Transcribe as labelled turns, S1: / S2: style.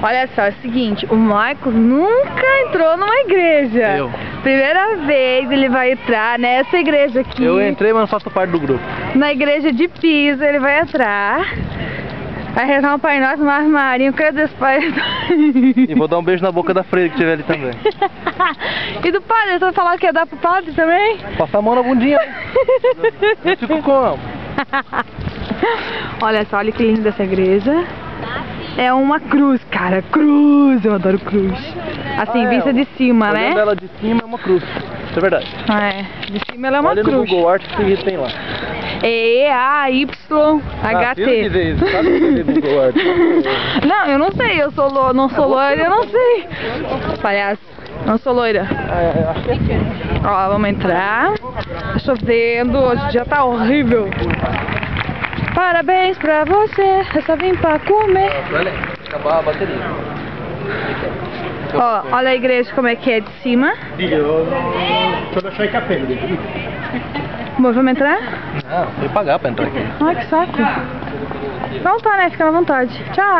S1: Olha só, é o seguinte, o Marcos nunca entrou numa igreja.
S2: Eu.
S1: Primeira vez ele vai entrar nessa igreja aqui.
S2: Eu entrei, mas não faço parte do grupo.
S1: Na igreja de Pisa ele vai entrar. Vai rezar um Pai Nosso no armarinho. Cadê esse Pai?
S2: E vou dar um beijo na boca da freira que tiver ali também.
S1: E do padre, você vai falar que ia dar pro padre também?
S2: Passar a mão na bundinha. Eu fico com...
S1: Olha só, olha que linda essa igreja. É uma cruz, cara, cruz, eu adoro cruz. Assim, vista de cima, né?
S2: Olhando ela de cima é uma cruz, isso é verdade.
S1: De cima ela é uma
S2: Olha
S1: cruz.
S2: no Google Earth que tem lá.
S1: E-A-Y-H-T.
S2: Sabe o que é Google Earth?
S1: Não, eu não sei, eu sou não sou loira, eu não sei. Palhaço, não sou loira.
S2: Acho que é assim.
S1: Ó, vamos entrar. Tá chovendo, hoje o dia tá horrível. Parabéns pra você, eu só vim pra comer.
S2: Olha, acabar a bateria.
S1: Ó, olha a igreja como é que é de cima.
S3: Só deixar em capela.
S1: Bom, vamos entrar?
S2: Não, tem que pagar pra entrar aqui.
S1: Ai, que saco. Então tá, né? Fica à vontade. Tchau.